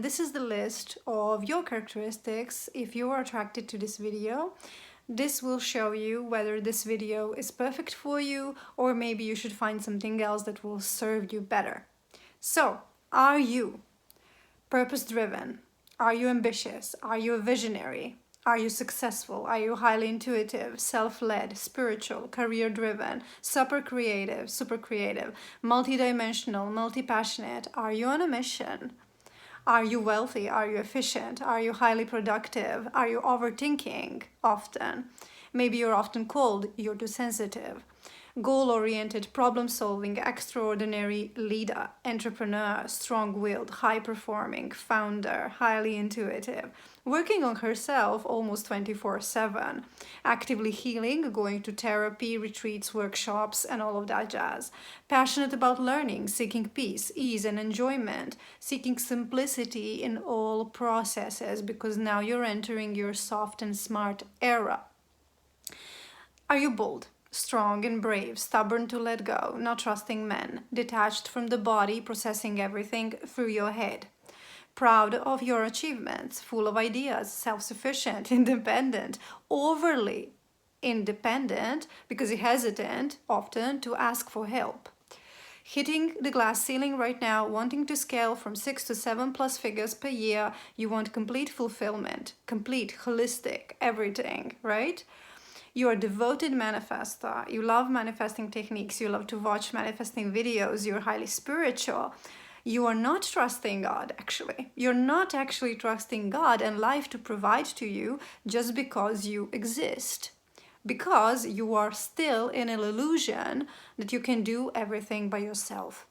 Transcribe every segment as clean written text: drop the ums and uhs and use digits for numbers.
this is the list of your characteristics if you are attracted to this video. This will show you whether this video is perfect for you, or maybe you should find something else that will serve you better. So, are you purpose-driven? Are you ambitious? Are you a visionary? Are you successful? Are you highly intuitive, self-led, spiritual, career-driven, super creative, multi-dimensional, multi-passionate? Are you on a mission? Are you wealthy? Are you efficient? Are you highly productive? Are you overthinking often? Maybe you're often cold, you're too sensitive. Goal-oriented, problem-solving, extraordinary leader, entrepreneur, strong-willed, high-performing, founder, highly intuitive, working on herself almost 24/7, actively healing, going to therapy, retreats, workshops, and all of that jazz. Passionate about learning, seeking peace, ease, and enjoyment, seeking simplicity in all processes, because now you're entering your soft and smart era. Are you bold? Strong and brave, stubborn to let go, not trusting men, detached from the body, processing everything through your head. Proud of your achievements, full of ideas, self-sufficient, independent, overly independent because you're hesitant often to ask for help. Hitting the glass ceiling right now, wanting to scale from 6 to 7+ figures per year. You want complete fulfillment, complete, holistic, everything, right? You're a devoted manifester. You love manifesting techniques. You love to watch manifesting videos. You're highly spiritual. You are not trusting God, actually. You're not actually trusting God and life to provide to you just because you exist. Because you are still in an illusion that you can do everything by yourself.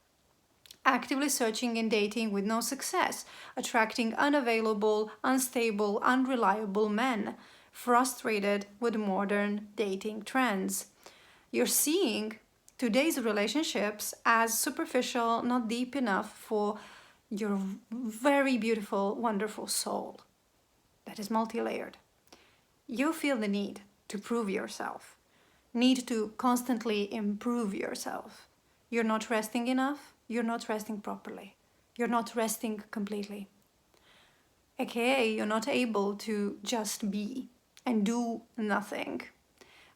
Actively searching and dating with no success. Attracting unavailable, unstable, unreliable men. Frustrated with modern dating trends. You're seeing today's relationships as superficial, not deep enough for your very beautiful, wonderful soul that is multi-layered. You feel the need to prove yourself, need to constantly improve yourself. You're not resting enough, you're not resting properly, you're not resting completely. AKA, you're not able to just be and do nothing.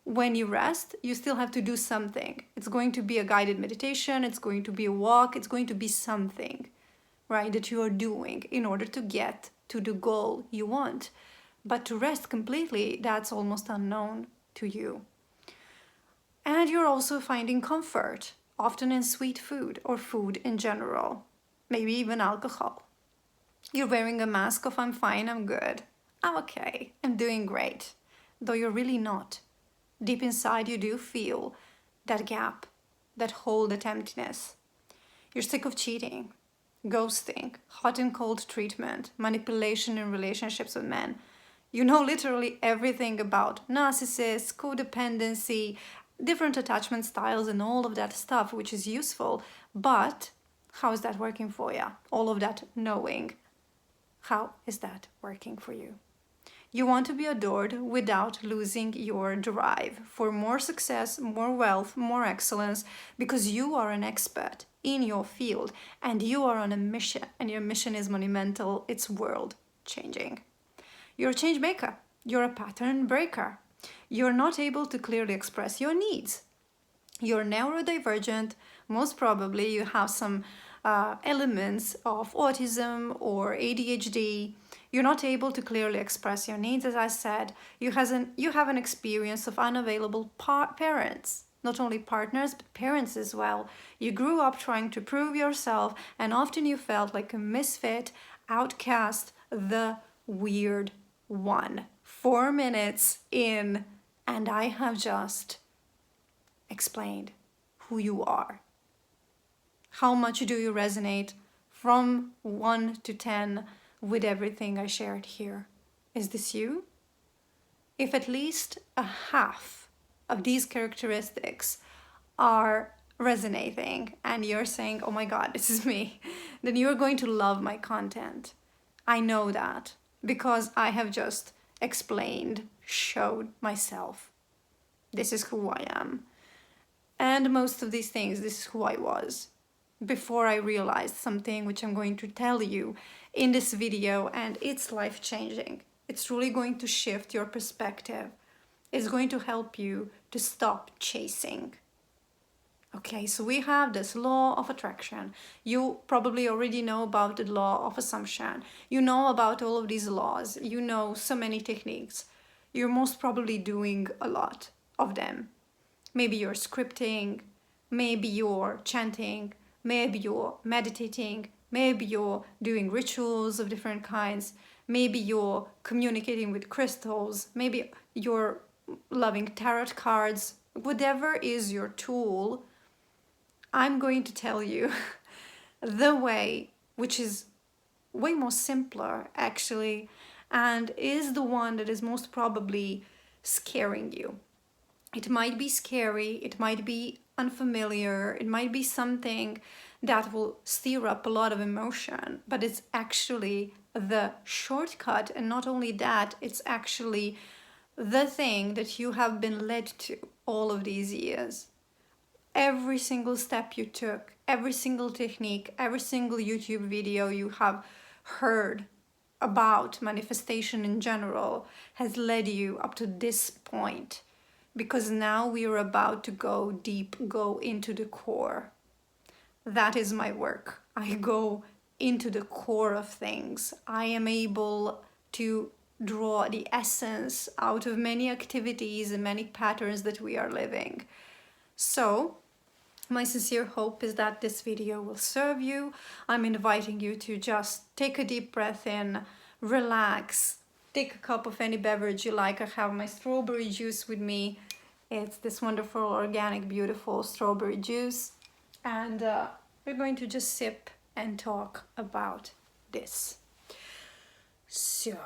When you rest, you still have to do something. It's going to be a guided meditation, it's going to be a walk, it's going to be something, right, that you are doing in order to get to the goal you want. But to rest completely, that's almost unknown to you. And you're also finding comfort, often in sweet food or food in general, maybe even alcohol. You're wearing a mask of I'm fine, I'm good. I'm okay, I'm doing great, though you're really not. Deep inside you do feel that gap, that hole, that emptiness. You're sick of cheating, ghosting, hot and cold treatment, manipulation in relationships with men. You know literally everything about narcissists, codependency, different attachment styles and all of that stuff, which is useful, but how is that working for you? All of that knowing, how is that working for you? You want to be adored without losing your drive for more success, more wealth, more excellence, because you are an expert in your field and you are on a mission, and your mission is monumental, it's world changing. You're a change maker, you're a pattern breaker. You're not able to clearly express your needs. You're neurodivergent, most probably you have some elements of autism or ADHD. You're not able to clearly express your needs, as I said. You have an experience of unavailable parents, not only partners, but parents as well. You grew up trying to prove yourself, and often you felt like a misfit, outcast, the weird one. 4 minutes in, and I have just explained who you are. How much do you resonate from 1 to 10 with everything I shared here? Is this you? If at least a half of these characteristics are resonating and you're saying, oh my God, this is me, then you're going to love my content. I know that because I have just explained, showed myself. This is who I am. And most of these things, this is who I was before I realized something which I'm going to tell you in this video, and it's life-changing. It's really going to shift your perspective. It's going to help you to stop chasing. Okay, so we have this law of attraction. You probably already know about the law of assumption. You know about all of these laws. You know so many techniques. You're most probably doing a lot of them. Maybe you're scripting, maybe you're chanting, maybe you're meditating, maybe you're doing rituals of different kinds, maybe you're communicating with crystals, maybe you're loving tarot cards. Whatever is your tool, I'm going to tell you the way, which is way more simpler actually, and is the one that is most probably scaring you. It might be scary, it might be unfamiliar, it might be something that will stir up a lot of emotion, but it's actually the shortcut. And not only that, it's actually the thing that you have been led to all of these years. Every single step you took, every single technique, every single YouTube video you have heard about manifestation in general has led you up to this point, because now we are about to go deep, go into the core. That is my work. I go into the core of things. I am able to draw the essence out of many activities and many patterns that we are living. So my sincere hope is that this video will serve you. I'm inviting you to just take a deep breath in, relax, take a cup of any beverage you like. I have my strawberry juice with me. It's this wonderful, organic, beautiful strawberry juice. And we're going to just sip and talk about this. So,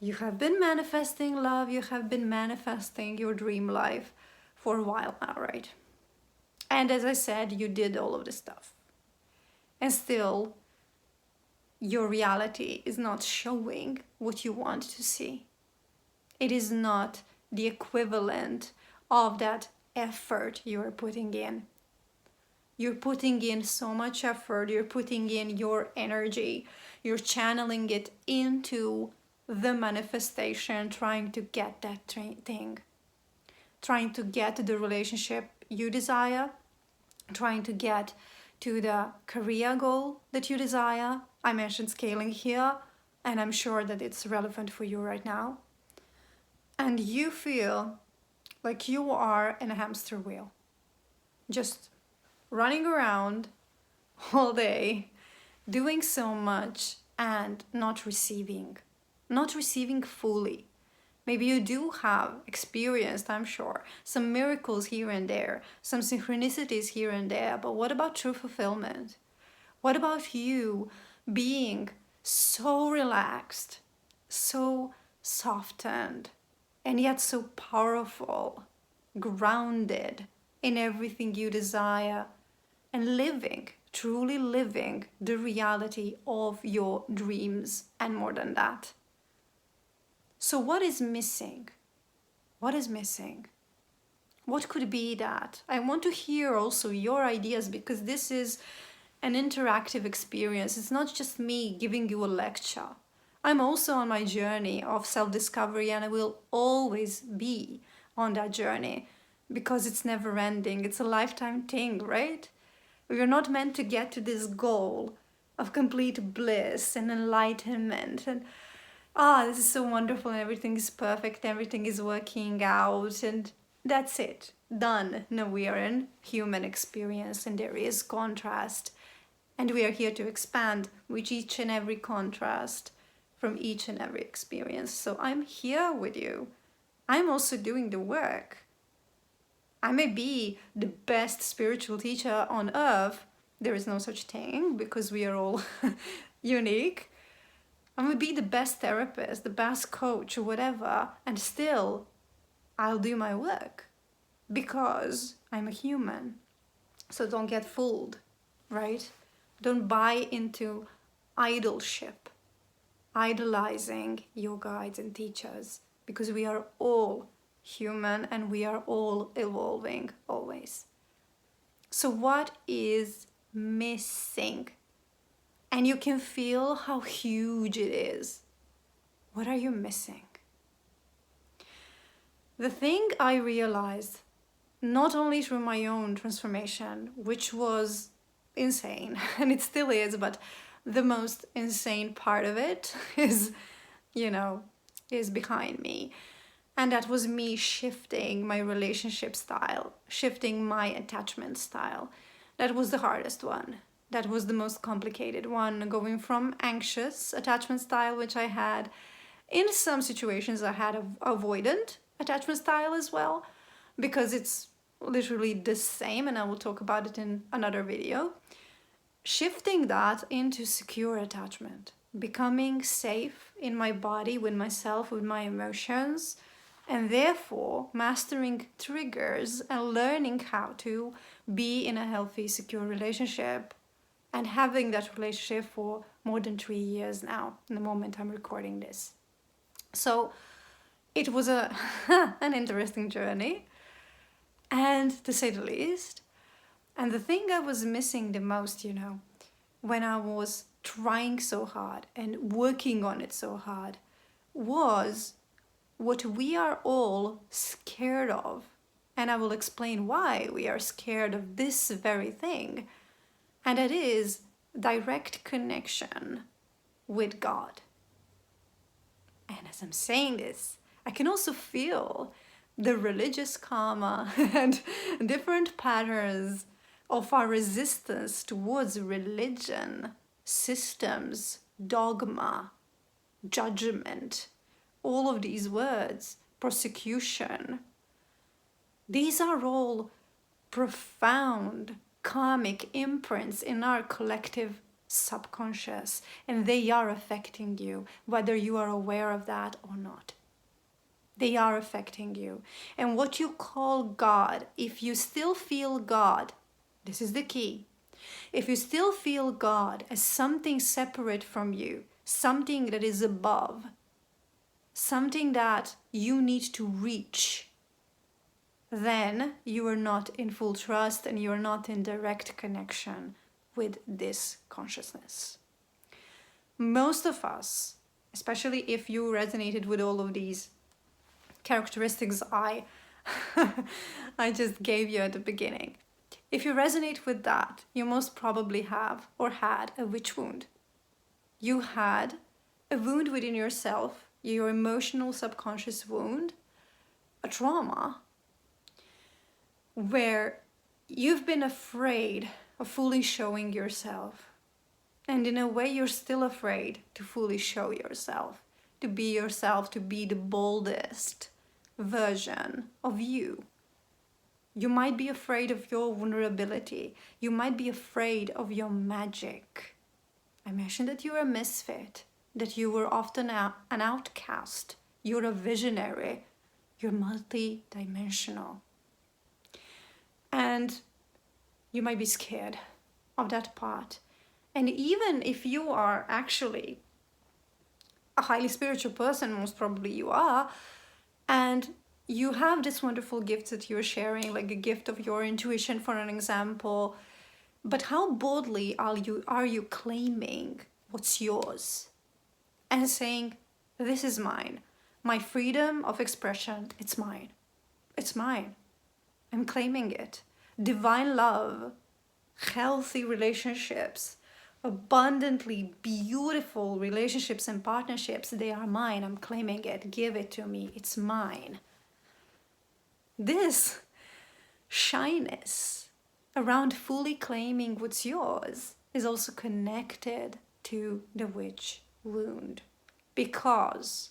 you have been manifesting love, you have been manifesting your dream life for a while now, right? And as I said, you did all of this stuff. And still, your reality is not showing what you want to see. It is not the equivalent of that effort you are putting in. You're putting in so much effort, you're putting in your energy, you're channeling it into the manifestation, trying to get that thing, trying to get the relationship you desire, trying to get to the career goal that you desire. I mentioned scaling here, and I'm sure that it's relevant for you right now. And you feel like you are in a hamster wheel, just running around all day, doing so much and not receiving fully. Maybe you do have experienced, I'm sure, some miracles here and there, some synchronicities here and there, but what about true fulfillment? What about you being so relaxed, so softened, and yet so powerful, grounded in everything you desire, and living, truly living the reality of your dreams, and more than that? So what is missing? What is missing? What could be that? I want to hear also your ideas, because this is an interactive experience. It's not just me giving you a lecture. I'm also on my journey of self-discovery, and I will always be on that journey because it's never ending. It's a lifetime thing, right? We are not meant to get to this goal of complete bliss and enlightenment and this is so wonderful and everything is perfect, everything is working out and that's it, done. No, we are in human experience and there is contrast, and we are here to expand with each and every contrast from each and every experience. So I'm here with you. I'm also doing the work. I may be the best spiritual teacher on earth. There is no such thing because we are all unique. I may be the best therapist, the best coach or whatever, and still I'll do my work because I'm a human. So don't get fooled, right? Don't buy into idolship, idolizing your guides and teachers, because we are all human and we are all evolving always. So what is missing? and you can feel how huge it is. What are you missing? The thing I realized, not only through my own transformation, which was insane, and it still is, but the most insane part of it is, is behind me. And that was me shifting my relationship style, shifting my attachment style. That was the hardest one. That was the most complicated one, going from anxious attachment style, which I had. In some situations, I had avoidant attachment style as well, because it's literally the same, and I will talk about it in another video. Shifting that into secure attachment, becoming safe in my body, with myself, with my emotions, and therefore mastering triggers and learning how to be in a healthy, secure relationship, and having that relationship for more than 3 years now, in the moment I'm recording this. So it was an interesting journey, and to say the least. And the thing I was missing the most, when I was trying so hard and working on it so hard, was what we are all scared of. And I will explain why we are scared of this very thing. And it is direct connection with God. And as I'm saying this, I can also feel the religious karma and different patterns of our resistance towards religion, systems, dogma, judgment, all of these words, persecution. These are all profound karmic imprints in our collective subconscious, and they are affecting you, whether you are aware of that or not. They are affecting you. And what you call God, if you still feel God, this is the key. If you still feel God as something separate from you, something that is above, something that you need to reach, then you are not in full trust and you are not in direct connection with this consciousness. Most of us, especially if you resonated with all of these characteristics I just gave you at the beginning, if you resonate with that, you most probably have or had a witch wound. You had a wound within yourself, your emotional subconscious wound, a trauma, where you've been afraid of fully showing yourself. And in a way, you're still afraid to fully show yourself, to be the boldest version of you. You might be afraid of your vulnerability. You might be afraid of your magic. I mentioned that you're a misfit, that you were often an outcast. You're a visionary. You're multi-dimensional. And you might be scared of that part. And even if you are actually a highly spiritual person, most probably you are, and you have this wonderful gift that you're sharing, like a gift of your intuition, for an example, but how boldly are you claiming what's yours and saying, this is mine. My freedom of expression, it's mine. It's mine. I'm claiming it. Divine love, healthy relationships, abundantly beautiful relationships and partnerships, they are mine. I'm claiming it. Give it to me. It's mine. This shyness around fully claiming what's yours is also connected to the witch wound. Because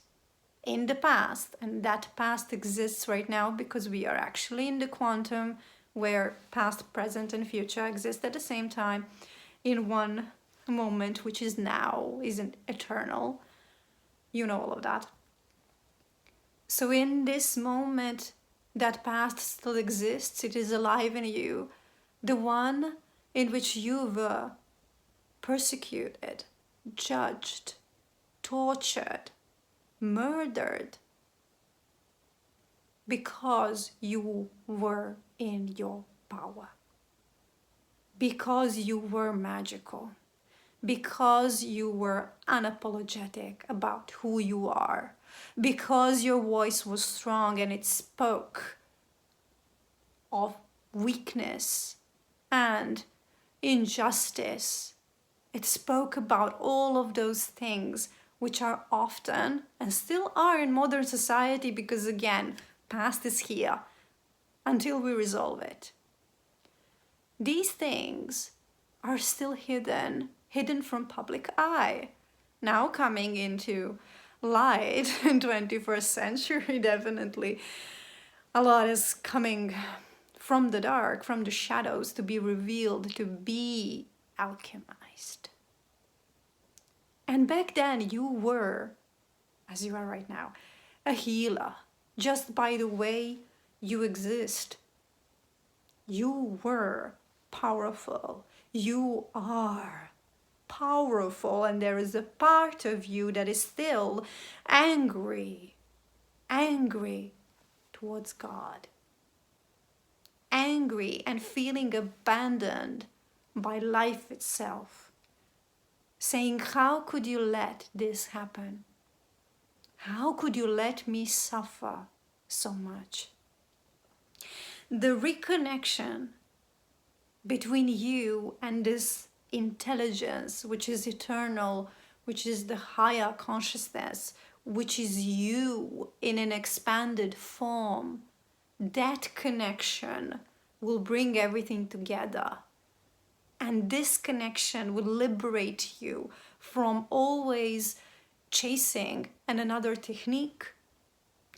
in the past, and that past exists right now because we are actually in the quantum where past, present, and future exist at the same time in one moment, which is now, isn't eternal. You know all of that. So in this moment, that past still exists. It is alive in you. The one in which you were persecuted, judged, tortured, murdered because you were in your power, because you were magical, because you were unapologetic about who you are, because your voice was strong and it spoke of weakness and injustice. It spoke about all of those things which are often and still are in modern society, because again, past is here until we resolve it. These things are still hidden from public eye. Now coming into light in 21st century, definitely a lot is coming from the dark, from the shadows, to be revealed, to be alchemized. And back then you were, as you are right now, a healer, just by the way you exist. You were powerful. You are powerful, and there is a part of you that is still angry towards God. Angry and feeling abandoned by life itself. Saying, how could you let this happen? How could you let me suffer so much? The reconnection between you and this intelligence, which is eternal, which is the higher consciousness, which is you in an expanded form, that connection will bring everything together. And this connection will liberate you from always chasing another technique,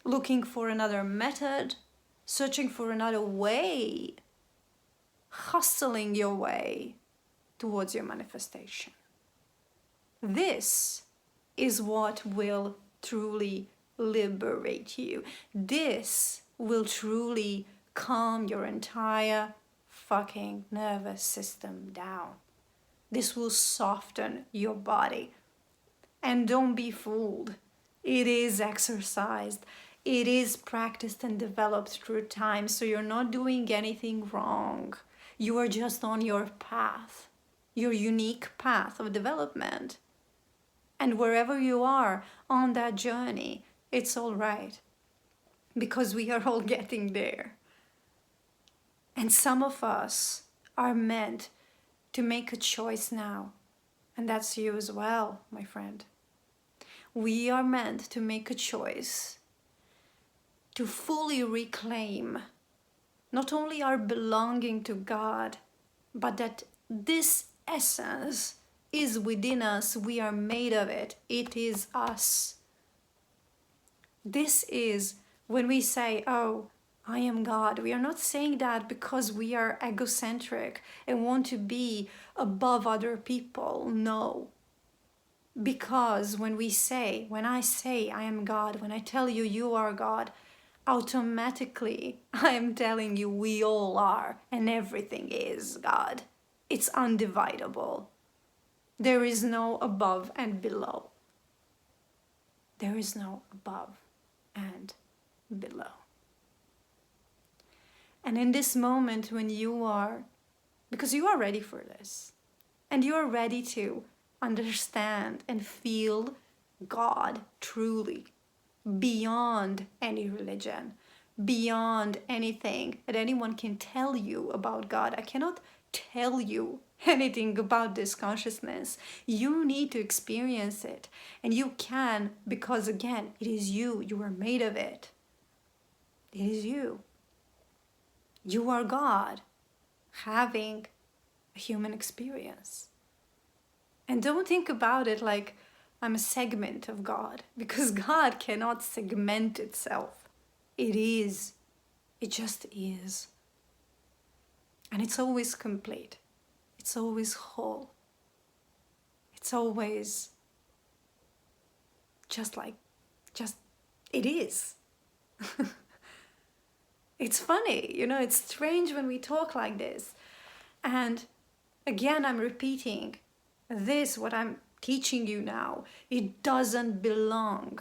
looking for another method, searching for another way, hustling your way towards your manifestation. This is what will truly liberate you. This will truly calm your entire fucking nervous system down. This will soften your body. And don't be fooled. It is exercised. It is practiced and developed through time, so you're not doing anything wrong. You are just on your path, your unique path of development. And wherever you are on that journey, it's all right, because we are all getting there. And some of us are meant to make a choice now. And that's you as well, my friend. We are meant to make a choice to fully reclaim not only our belonging to God, but that this essence is within us. We are made of it. It is us. This is when we say, oh, I am God. We are not saying that because we are egocentric and want to be above other people. No. Because when I say I am God, when I tell you you are God, automatically I am telling you we all are, and everything is God. It's undividable. There is no above and below. There is no above and below. And in this moment when you are, because you are ready for this, and you are ready to understand and feel God truly, beyond any religion, beyond anything that anyone can tell you about God. I cannot tell you anything about this consciousness. You need to experience it. And you can, because again, it is you. You are made of it. It is you. You are God having a human experience. And don't think about it like I'm a segment of God, because God cannot segment itself. It is. It just is. And it's always complete. It's always whole. It's always it is. It's funny, it's strange when we talk like this. And again, I'm repeating this, what I'm teaching you now, it doesn't belong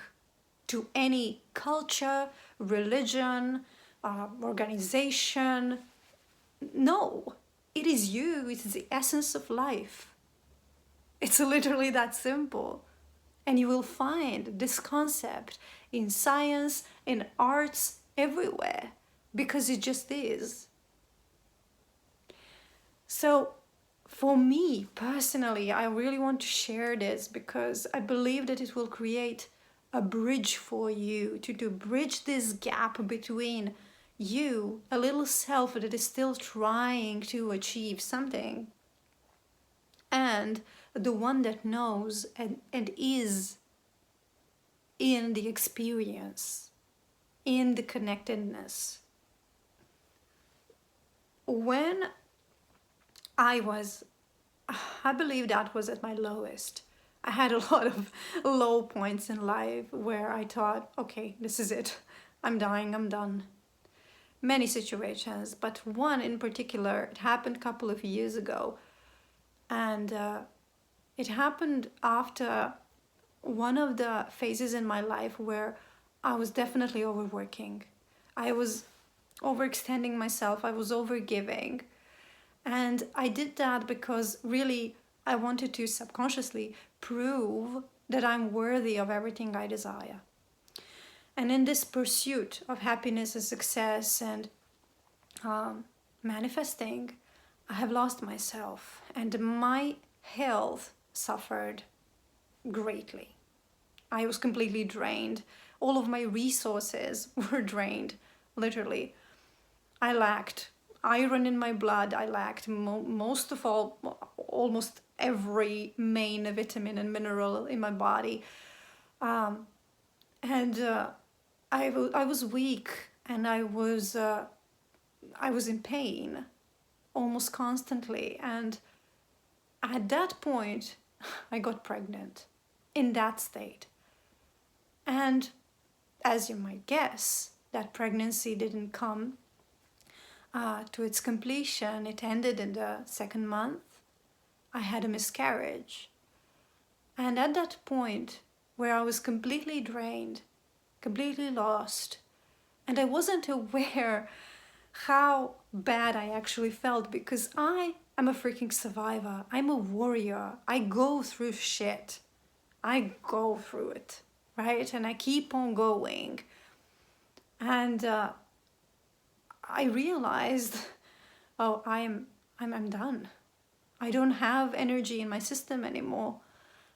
to any culture, religion, organization. No, it is you. It's the essence of life. It's literally that simple. And you will find this concept in science, in arts, everywhere, because it just is. So, for me personally, I really want to share this because I believe that it will create a bridge for you to bridge this gap between you, a little self that is still trying to achieve something, and the one that knows and is in the experience, in the connectedness. When I believe that was at my lowest. I had a lot of low points in life where I thought, okay, this is it. I'm dying, I'm done. Many situations, but one in particular, it happened a couple of years ago. And it happened after one of the phases in my life where I was definitely overworking. I was overextending myself. I was overgiving. And I did that because really I wanted to subconsciously prove that I'm worthy of everything I desire. And in this pursuit of happiness and success and manifesting, I have lost myself and my health suffered greatly. I was completely drained. All of my resources were drained, literally. I lacked iron in my blood. I lacked most of all, almost every main vitamin and mineral in my body. And I was weak, and I was in pain almost constantly. And at that point, I got pregnant in that state. And as you might guess, that pregnancy didn't come to its completion. It ended in the second month. I had a miscarriage. And at that point, where I was completely drained, completely lost, and I wasn't aware how bad I actually felt, because I am a freaking survivor. I'm a warrior. I go through shit. I go through it, right? And I keep on going. And I realized, oh, I'm done. I don't have energy in my system anymore.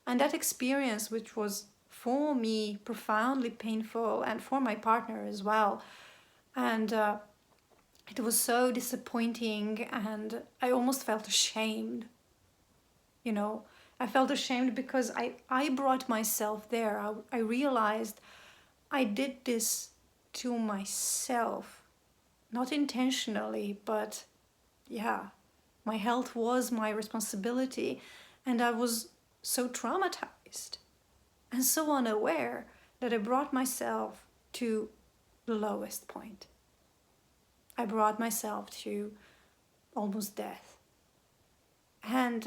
And that experience, which was for me profoundly painful and for my partner as well, and it was so disappointing, and I almost felt ashamed. You know, I felt ashamed because I brought myself there. I realized I did this to myself, not intentionally, but yeah, my health was my responsibility, and I was so traumatized and so unaware that I brought myself to the lowest point. I brought myself to almost death. And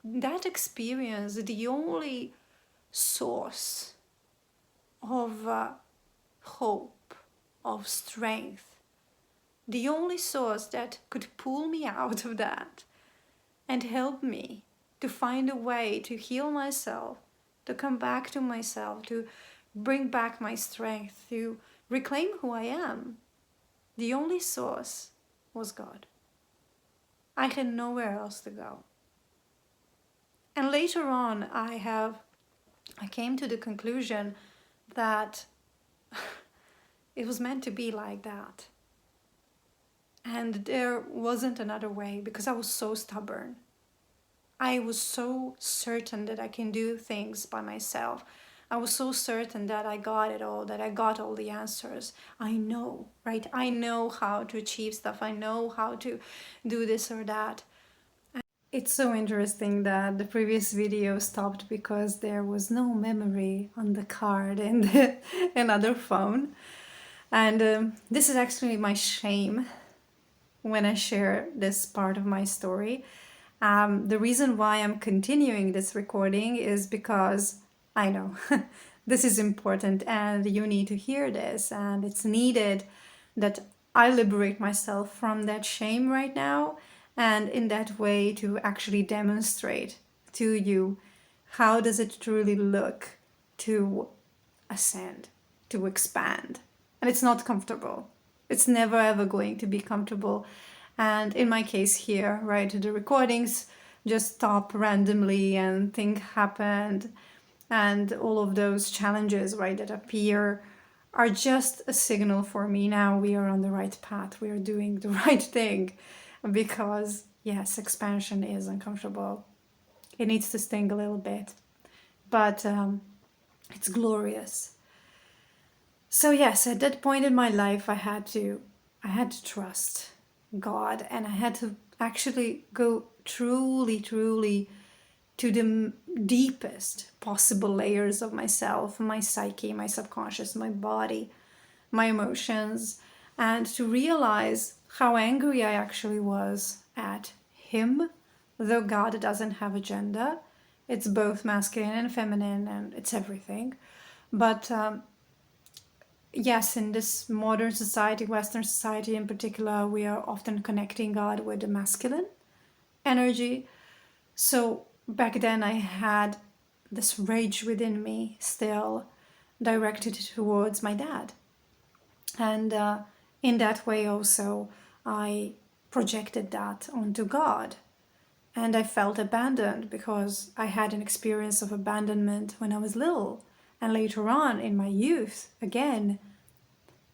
that experience, the only source of hope, of strength, the only source that could pull me out of that and help me to find a way to heal myself, to come back to myself, to bring back my strength, to reclaim who I am. The only source was God. I had nowhere else to go. And later on, I came to the conclusion that it was meant to be like that. And there wasn't another way, because I was so stubborn. I was so certain that I can do things by myself. I was so certain that I got it all, that I got all the answers. I know, right? I know how to achieve stuff. I know how to do this or that. It's so interesting that the previous video stopped because there was no memory on the card and another phone. And this is actually my shame when I share this part of my story. The reason why I'm continuing this recording is because I know this is important and you need to hear this, and it's needed that I liberate myself from that shame right now, and in that way to actually demonstrate to you, how does it truly look to ascend, to expand? And it's not comfortable. It's never ever going to be comfortable. And in my case here, right, the recordings just stop randomly and things happened. And all of those challenges, right, that appear are just a signal for me. Now we are on the right path. We are doing the right thing, because yes, expansion is uncomfortable. It needs to sting a little bit, but it's glorious. So yes, at that point in my life, I had to trust God, and I had to actually go truly to the deepest possible layers of myself, my psyche, my subconscious, my body, my emotions, and to realize how angry I actually was at him, though God doesn't have a gender. It's both masculine and feminine, and it's everything. But yes, in this modern society, Western society in particular, we are often connecting God with the masculine energy. So back then I had this rage within me still directed towards my dad. And in that way also I projected that onto God. And I felt abandoned because I had an experience of abandonment when I was little and later on in my youth again.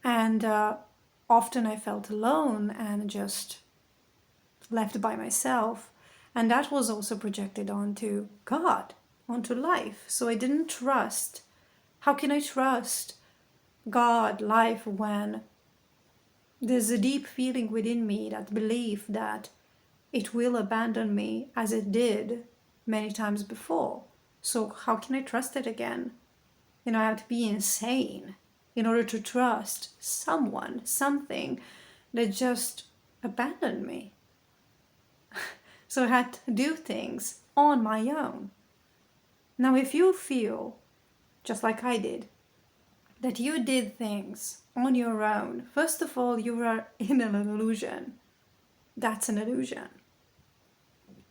And often I felt alone and just left by myself. And that was also projected onto God, onto life. So I didn't trust. How can I trust God, life, when there's a deep feeling within me, that belief that it will abandon me as it did many times before? So how can I trust it again? I have to be insane in order to trust someone, something that just abandoned me. So I had to do things on my own. Now, if you feel, just like I did, that you did things on your own, first of all, you are in an illusion. That's an illusion.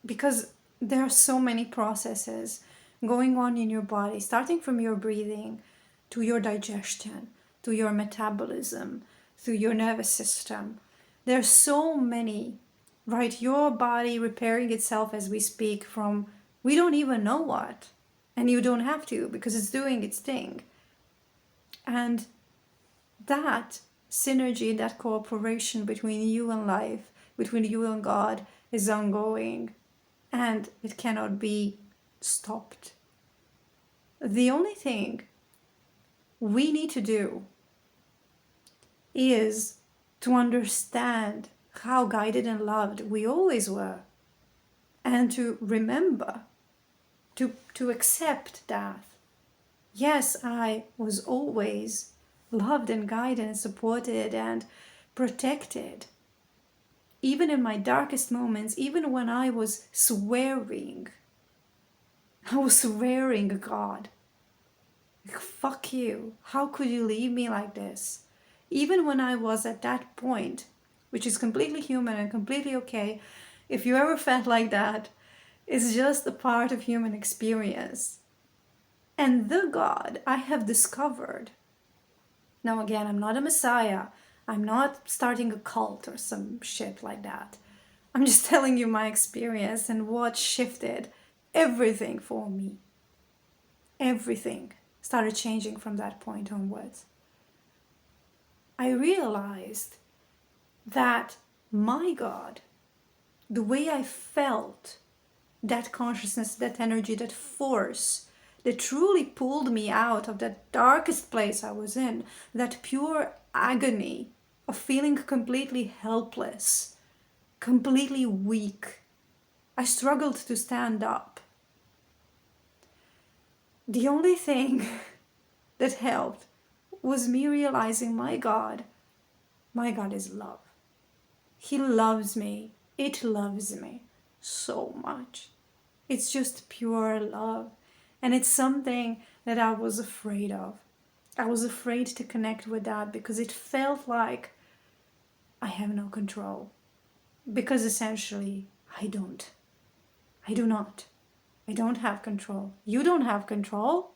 Because there are so many processes going on in your body, starting from your breathing to your digestion, to your metabolism, to your nervous system. There are so many, right? Your body repairing itself as we speak from we don't even know what. And you don't have to, because it's doing its thing. And that synergy, that cooperation between you and life, between you and God, is ongoing. And it cannot be stopped. The only thing we need to do is to understand how guided and loved we always were, and to remember, to accept that, yes, I was always loved and guided and supported and protected. Even in my darkest moments, even when I was swearing at God, like, fuck you, how could you leave me like this? Even when I was at that point, which is completely human and completely okay, if you ever felt like that, it's just a part of human experience. And the God I have discovered, now again, I'm not a messiah, I'm not starting a cult or some shit like that. I'm just telling you my experience and what shifted everything for me. Everything started changing from that point onwards. I realized that my God, the way I felt, that consciousness, that energy, that force that truly pulled me out of that darkest place I was in, that pure agony of feeling completely helpless, completely weak. I struggled to stand up. The only thing that helped was me realizing my God is love. He loves me. It loves me so much. It's just pure love. And it's something that I was afraid of. I was afraid to connect with that because it felt like I have no control. Because essentially, I do not. I don't have control. You don't have control.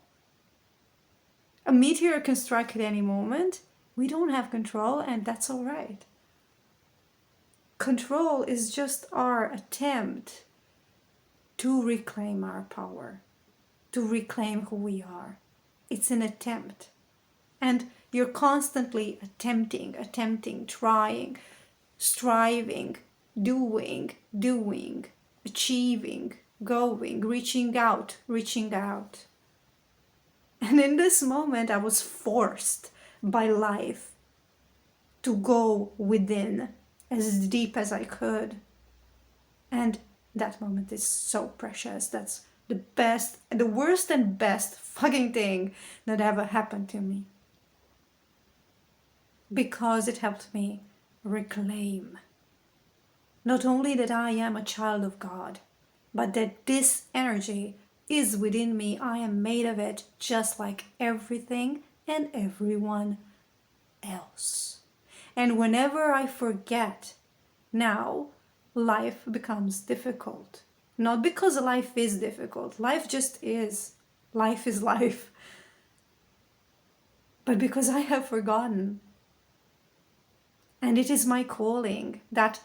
A meteor can strike at any moment. We don't have control, and that's all right. Control is just our attempt to reclaim our power, to reclaim who we are. It's an attempt. And you're constantly attempting, trying, striving, doing, achieving, going, reaching out. And in this moment, I was forced by life to go within as deep as I could. And that moment is so precious. That's the best, the worst and best fucking thing that ever happened to me. Because it helped me reclaim not only that I am a child of God, but that this energy is within me. I am made of it just like everything and everyone else. And whenever I forget, now life becomes difficult. Not because life is difficult. Life just is. Life is life. But because I have forgotten. And it is my calling that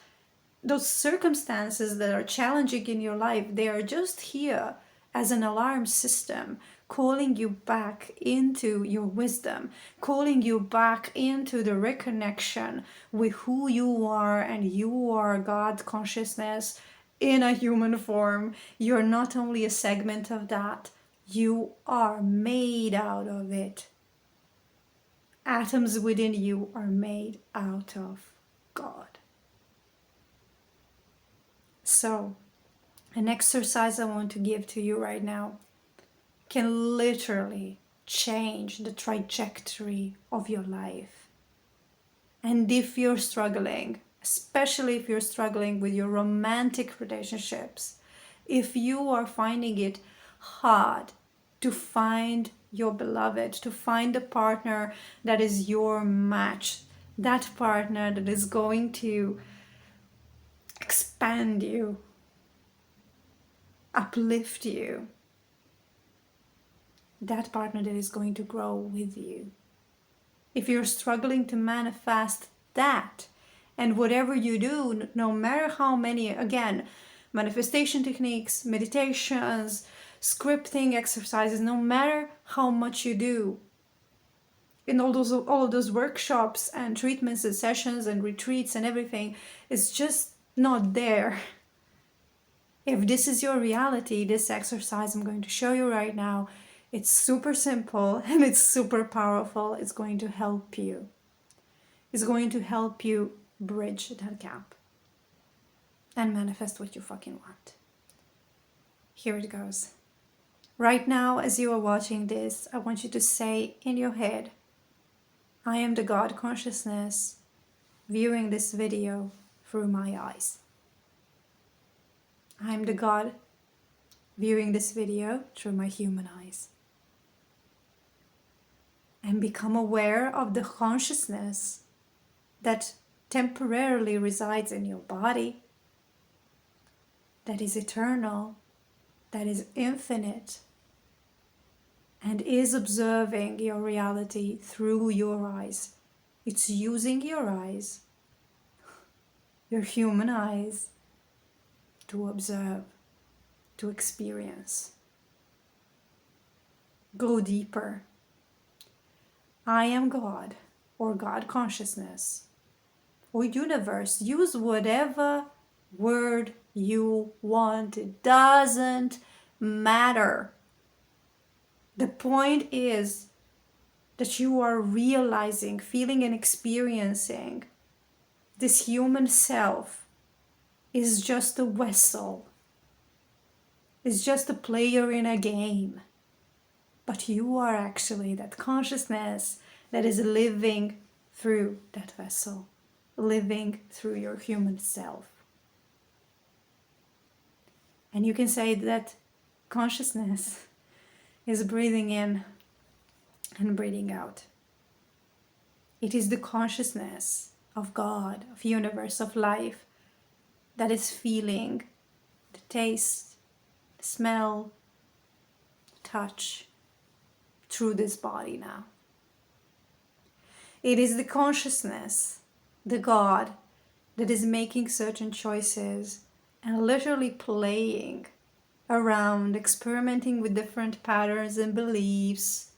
those circumstances that are challenging in your life, they are just here as an alarm system, calling you back into your wisdom, calling you back into the reconnection with who you are, and you are God consciousness in a human form. You're not only a segment of that, you are made out of it. Atoms within you are made out of God. So, an exercise I want to give to you right now can literally change the trajectory of your life. And if you're struggling, especially if you're struggling with your romantic relationships, if you are finding it hard to find your beloved, to find a partner that is your match, that partner that is going to expand you, uplift you, that partner that is going to grow with you. If you're struggling to manifest that, and whatever you do, no matter how many, again, manifestation techniques, meditations, scripting exercises, no matter how much you do, in all of those workshops and treatments and sessions and retreats and everything, it's just not there. If this is your reality, this exercise I'm going to show you right now, it's super simple and it's super powerful. It's going to help you. It's going to help you bridge that gap and manifest what you fucking want. Here it goes. Right now, as you are watching this, I want you to say in your head, I am the God consciousness viewing this video through my eyes. I am the God viewing this video through my human eyes. And become aware of the consciousness that temporarily resides in your body, that is eternal, that is infinite, and is observing your reality through your eyes. It's using your eyes, your human eyes, to observe, to experience. Go deeper. I am God, or God consciousness, or universe. Use whatever word you want. It doesn't matter. The point is that you are realizing, feeling, and experiencing this human self is just a vessel. It's just a player in a game. But you are actually that consciousness that is living through that vessel, living through your human self. And you can say that consciousness is breathing in and breathing out. It is the consciousness of God, of universe, of life that is feeling the taste, the smell, touch through this body now. It is the consciousness, the God, that is making certain choices and literally playing around, experimenting with different patterns and beliefs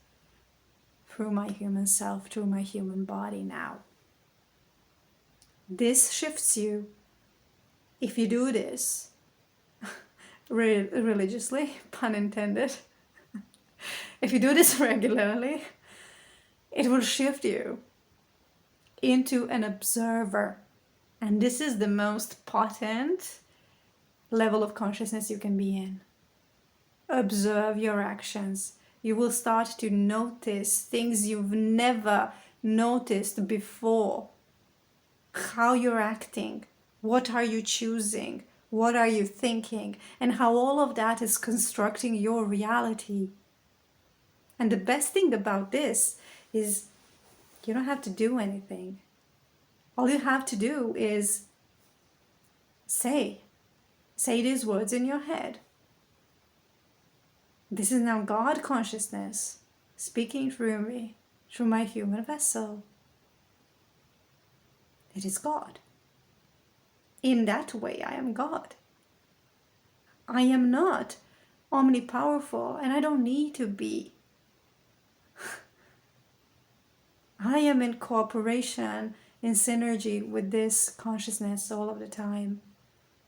through my human self, through my human body now. This shifts you if you do this religiously, pun intended. If you do this regularly, it will shift you into an observer. And this is the most potent level of consciousness you can be in. Observe your actions. You will start to notice things you've never noticed before. How you're acting, what are you choosing, what are you thinking, and how all of that is constructing your reality. And the best thing about this is you don't have to do anything. All you have to do is say these words in your head. This is now God consciousness speaking through me, through my human vessel. It is God. In that way, I am God. I am not omnipowerful, and I don't need to be. I am in cooperation, in synergy with this consciousness all of the time.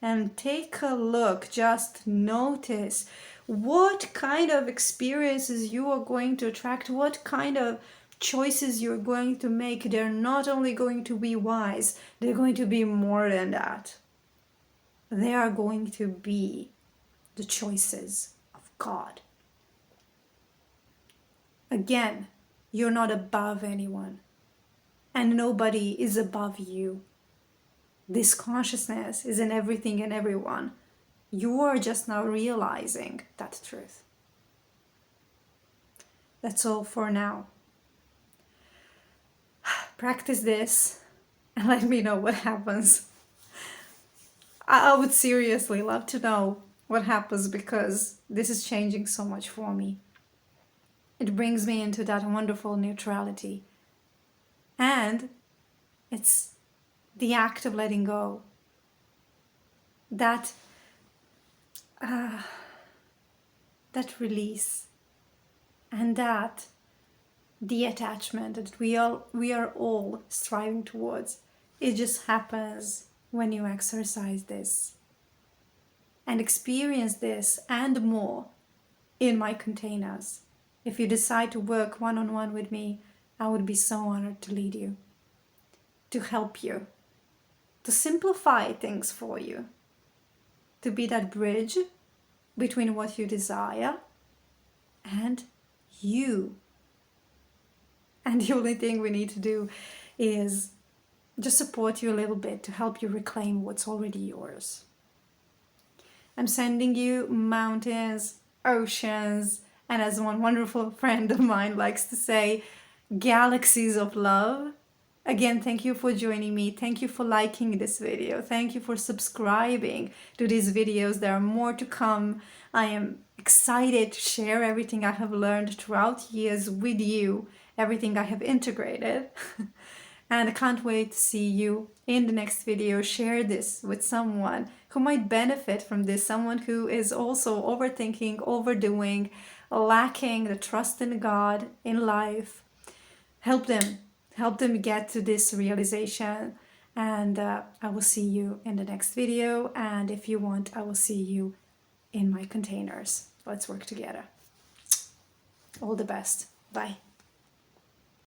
And take a look, just notice what kind of experiences you are going to attract, what kind of choices you're going to make. They're not only going to be wise, they're going to be more than that. They are going to be the choices of God. Again, you're not above anyone, and nobody is above you. This consciousness is in everything and everyone. You are just now realizing that truth. That's all for now. Practice this and let me know what happens. I would seriously love to know what happens, because this is changing so much for me. It brings me into that wonderful neutrality. And it's the act of letting go. That release, and that detachment that we are all striving towards. It just happens when you exercise this and experience this and more in my containers. If you decide to work one-on-one with me, I would be so honored to lead you, to help you, to simplify things for you, to be that bridge between what you desire and you. And the only thing we need to do is just support you a little bit to help you reclaim what's already yours. I'm sending you mountains, oceans, and as one wonderful friend of mine likes to say, galaxies of love. Again, thank you for joining me. Thank you for liking this video. Thank you for subscribing to these videos. There are more to come. I am excited to share everything I have learned throughout years with you, everything I have integrated. And I can't wait to see you in the next video. Share this with someone who might benefit from this, someone who is also overthinking, overdoing, lacking the trust in God, in life. Help them get to this realization. And I will see you in the next video. And if you want, I will see you in my containers. Let's work together. All the best. Bye.